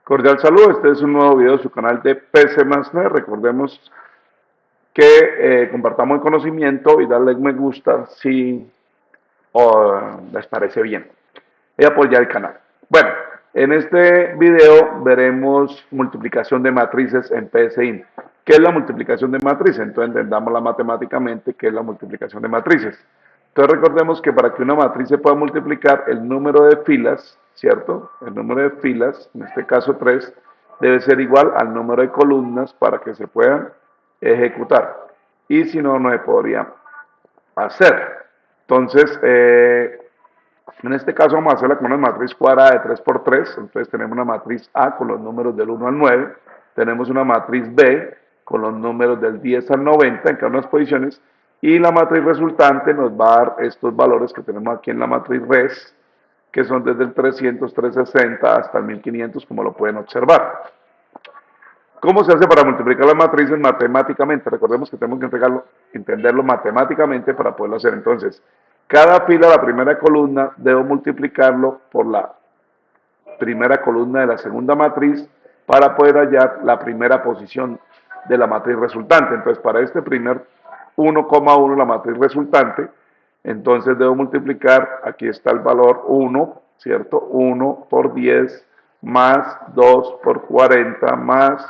Cordial saludo, este es un nuevo video de su canal de PC Master. Recordemos que compartamos el conocimiento y darle me gusta si les parece bien y apoyar el canal. Bueno, en este video veremos multiplicación de matrices en PSI. ¿Qué es la multiplicación de matrices? Entonces entendámosla matemáticamente, ¿qué es la multiplicación de matrices? Entonces recordemos que para que una matriz se pueda multiplicar, el número de filas, ¿cierto? El número de filas, en este caso 3, debe ser igual al número de columnas para que se puedan ejecutar. Y si no, no se podría hacer. Entonces, en este caso vamos a hacerla con una matriz cuadrada de 3 por 3. Entonces tenemos una matriz A con los números del 1 al 9. Tenemos una matriz B con los números del 10 al 90 en cada una de las posiciones. Y la matriz resultante nos va a dar estos valores que tenemos aquí en la matriz res, que son desde el 300, 360 hasta el 1500, como lo pueden observar. ¿Cómo se hace para multiplicar las matrices matemáticamente? Recordemos que tenemos que entenderlo matemáticamente para poderlo hacer. Entonces, cada fila, la primera columna, debo multiplicarlo por la primera columna de la segunda matriz para poder hallar la primera posición de la matriz resultante. Entonces, para este primer 1,1, la matriz resultante, entonces debo multiplicar, aquí está el valor 1, ¿cierto? 1 por 10 más 2 por 40 más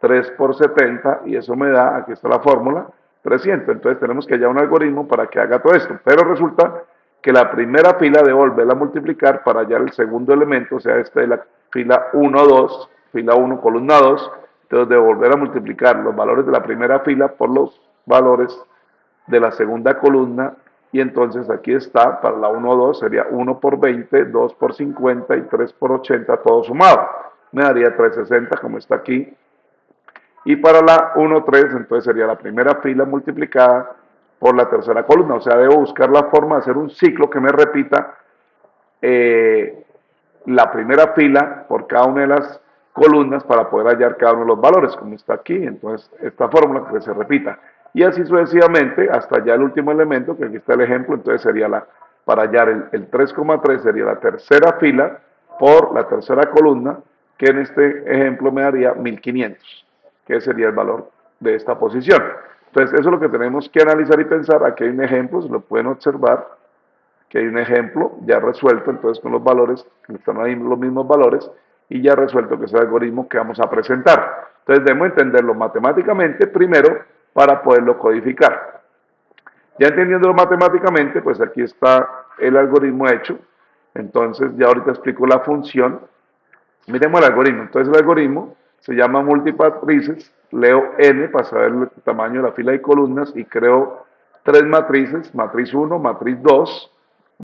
3 por 70 y eso me da, aquí está la fórmula, 300. Entonces tenemos que hallar un algoritmo para que haga todo esto, pero resulta que la primera fila debo volverla a multiplicar para hallar el segundo elemento, o sea, esta es la fila 1, 2, fila 1, columna 2, entonces debo volver a multiplicar los valores de la primera fila por los valores de la segunda columna y entonces aquí está, para la 1, 2 sería 1 por 20, 2 por 50 y 3 por 80, todo sumado. Me daría 360 como está aquí. Y para la 1, 3, entonces sería la primera fila multiplicada por la tercera columna. O sea, debo buscar la forma de hacer un ciclo que me repita eh, la primera fila por cada una de las columnas para poder hallar cada uno de los valores, como está aquí. Entonces, esta fórmula que se repita. Y así sucesivamente hasta ya el último elemento, que aquí está el ejemplo, entonces sería para hallar el 3,3 sería la tercera fila por la tercera columna, que en este ejemplo me daría 1500, que sería el valor de esta posición. Entonces, eso es lo que tenemos que analizar y pensar. Aquí hay un ejemplo, se lo pueden observar, que hay un ejemplo ya resuelto, entonces con los valores, están ahí los mismos valores, y ya resuelto que es el algoritmo que vamos a presentar. Entonces debemos entenderlo matemáticamente primero para poderlo codificar. Ya entendiéndolo matemáticamente, pues aquí está el algoritmo hecho. Entonces ya ahorita explico la función. Miremos el algoritmo. Entonces el algoritmo se llama multimatrices, leo n para saber el tamaño de la fila de columnas y creo tres matrices, matriz 1, matriz 2,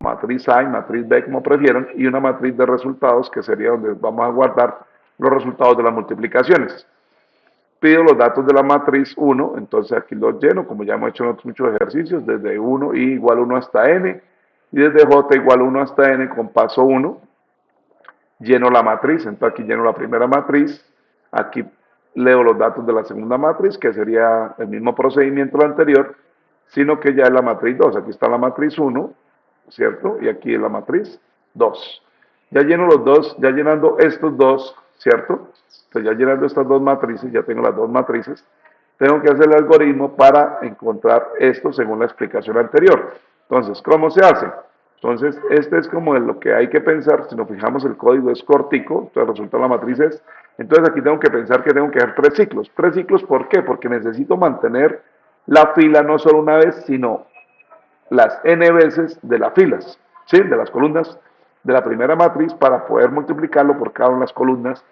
matriz A y matriz B como prefieran, y una matriz de resultados que sería donde vamos a guardar los resultados de las multiplicaciones. Pido los datos de la matriz 1, entonces aquí los lleno, como ya hemos hecho en otros muchos ejercicios, desde 1 i igual 1 hasta n, y desde j igual 1 hasta n con paso 1, lleno la matriz, entonces aquí lleno la primera matriz, aquí leo los datos de la segunda matriz, que sería el mismo procedimiento del anterior, sino que ya es la matriz 2, aquí está la matriz 1, ¿cierto? Y aquí es la matriz 2. Ya lleno los dos, ya llenando estos dos, ¿cierto? Entonces ya llenando estas dos matrices, ya tengo las dos matrices, tengo que hacer el algoritmo para encontrar esto según la explicación anterior. Entonces, ¿cómo se hace? Entonces, este es como lo que hay que pensar. Si nos fijamos, el código es cortico, entonces resulta la matriz es. Entonces aquí tengo que pensar que tengo que hacer tres ciclos. Tres ciclos, ¿por qué? Porque necesito mantener la fila no solo una vez, sino las n veces de las filas, ¿sí? De las columnas de la primera matriz para poder multiplicarlo por cada una de las columnas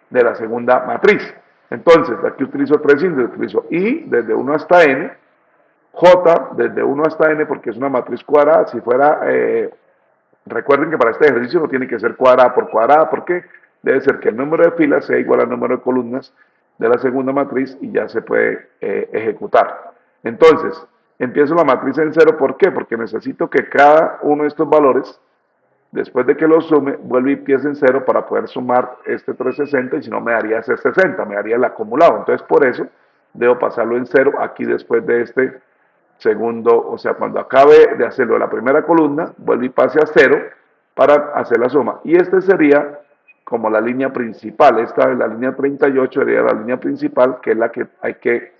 de la segunda matriz. Entonces, aquí utilizo tres índices, utilizo i desde 1 hasta n, j desde 1 hasta n porque es una matriz cuadrada. Si fuera, recuerden que para este ejercicio no tiene que ser cuadrada por cuadrada, porque debe ser que el número de filas sea igual al número de columnas de la segunda matriz y ya se puede ejecutar. Entonces, empiezo la matriz en cero, ¿por qué? Porque necesito que cada uno de estos valores, después de que lo sume, vuelve y empiece en cero para poder sumar este 360 y si no me daría ese 60, me daría el acumulado. Entonces, por eso debo pasarlo en cero aquí después de este segundo, o sea, cuando acabe de hacerlo de la primera columna, vuelve y pase a cero para hacer la suma. Y este sería como la línea principal. Esta es la línea 38, sería la línea principal, que es la que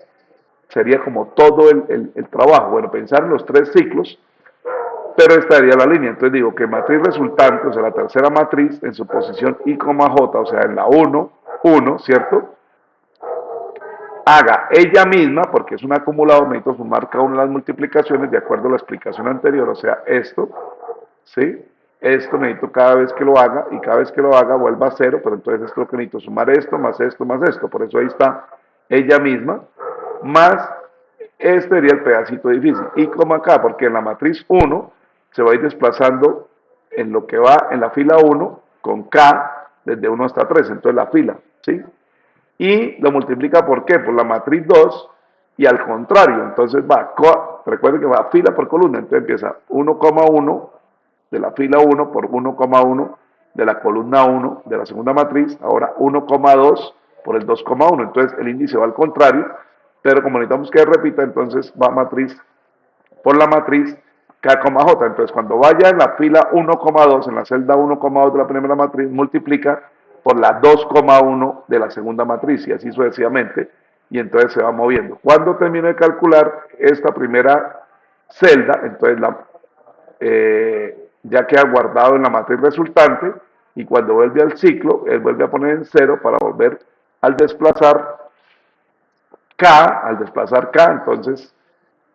sería como todo el trabajo. Bueno, pensar en los tres ciclos, pero esta sería la línea. Entonces digo que matriz resultante, o sea, la tercera matriz en su posición I, J, o sea, en la 1, 1, ¿cierto? Haga ella misma, porque es un acumulador, necesito sumar cada una de las multiplicaciones de acuerdo a la explicación anterior, o sea, esto, ¿sí? Esto necesito cada vez que lo haga, y cada vez que lo haga vuelva a cero, pero entonces es lo que necesito sumar esto, más esto, más esto. Por eso ahí está ella misma, más este sería el pedacito difícil. Y como acá, porque en la matriz 1 se va a ir desplazando en lo que va en la fila 1 con K desde 1 hasta 3, entonces la fila, ¿sí? Y lo multiplica ¿por qué? Por la matriz 2 y al contrario, entonces va, recuerden que va fila por columna, entonces empieza 1,1 de la fila 1 por 1,1 de la columna 1 de la segunda matriz, ahora 1,2 por el 2,1, entonces el índice va al contrario, pero como necesitamos que repita, entonces va matriz por la matriz K, J. Entonces, cuando vaya en la fila 1,2, en la celda 1,2 de la primera matriz, multiplica por la 2,1 de la segunda matriz y así sucesivamente. Y entonces se va moviendo. Cuando termine de calcular esta primera celda, entonces ya queda guardado en la matriz resultante y cuando vuelve al ciclo, él vuelve a poner en cero para volver al desplazar K, entonces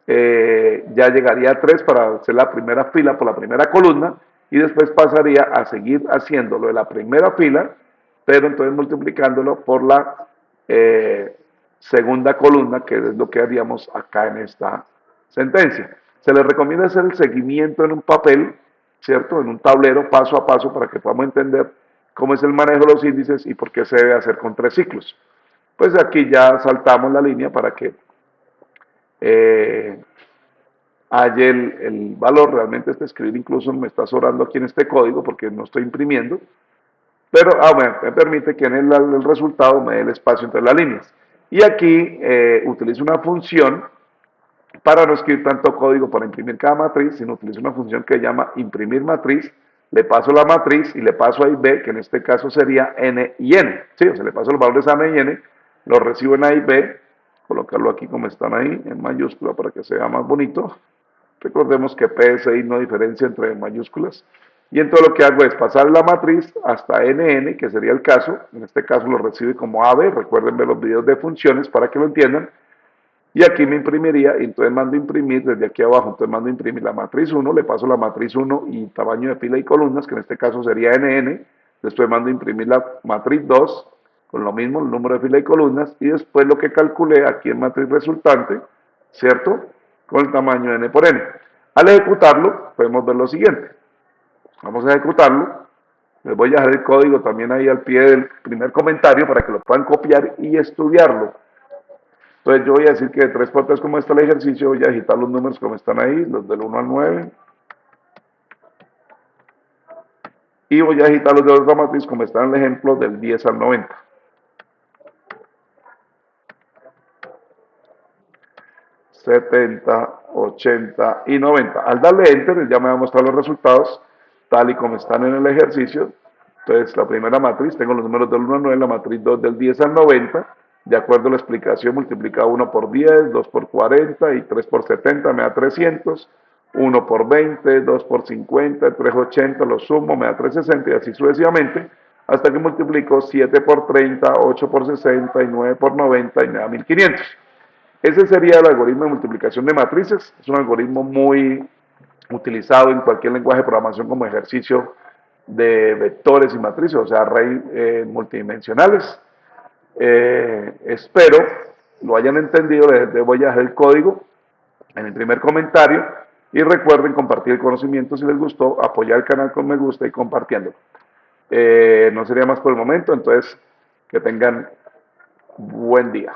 ya llegaría a 3 para hacer la primera fila por la primera columna y después pasaría a seguir haciéndolo de la primera fila, pero entonces multiplicándolo por la segunda columna, que es lo que haríamos acá en esta sentencia. Se les recomienda hacer el seguimiento en un papel, ¿cierto? En un tablero paso a paso para que podamos entender cómo es el manejo de los índices y por qué se debe hacer con 3 ciclos. Pues aquí ya saltamos la línea para que eh, halle el valor. Realmente escribir incluso me está sobrando aquí en este código porque no estoy imprimiendo, pero bueno, me permite que en el resultado me dé el espacio entre las líneas. Y aquí utilizo una función para no escribir tanto código para imprimir cada matriz, sino utilizo una función que se llama imprimir matriz, le paso la matriz y le paso a y b, que en este caso sería n y n, ¿sí? O sea, le paso los valores a n y n, los recibo en a y b, colocarlo aquí como están ahí, en mayúscula para que sea más bonito. Recordemos que P es I, no diferencia entre mayúsculas. Y entonces lo que hago es pasar la matriz hasta NN, que sería el caso. En este caso lo recibe como AB. Recuerden ver los videos de funciones para que lo entiendan. Y aquí me imprimiría, y entonces mando a imprimir desde aquí abajo. Entonces mando a imprimir la matriz 1, le paso la matriz 1 y tamaño de fila y columnas, que en este caso sería NN. Después mando a imprimir la matriz 2, con lo mismo, el número de fila y columnas. Y después lo que calculé aquí en matriz resultante, ¿cierto? Con el tamaño de n por n. Al ejecutarlo, podemos ver lo siguiente. Vamos a ejecutarlo. Les voy a dejar el código también ahí al pie del primer comentario para que lo puedan copiar y estudiarlo. Entonces yo voy a decir que de 3 por 3 como está el ejercicio, voy a digitar los números como están ahí, los del 1 al 9. Y voy a digitar los de la otra matriz como está en el ejemplo del 10 al 90. 70, 80 y 90. Al darle Enter, ya me va a mostrar los resultados tal y como están en el ejercicio. Entonces, la primera matriz, tengo los números del 1 al 9, la matriz 2 del 10 al 90. De acuerdo a la explicación, multiplica 1 por 10, 2 por 40 y 3 por 70, me da 300. 1 por 20, 2 por 50, 3 por 80, lo sumo, me da 360 y así sucesivamente, hasta que multiplico 7 por 30, 8 por 60 y 9 por 90 y me da 1500. Ese sería el algoritmo de multiplicación de matrices. Es un algoritmo muy utilizado en cualquier lenguaje de programación como ejercicio de vectores y matrices, o sea, array multidimensionales. Espero lo hayan entendido. Les voy a dejar el código en el primer comentario y recuerden compartir el conocimiento si les gustó, apoyar el canal con me gusta y compartiéndolo. No sería más por el momento, entonces que tengan buen día.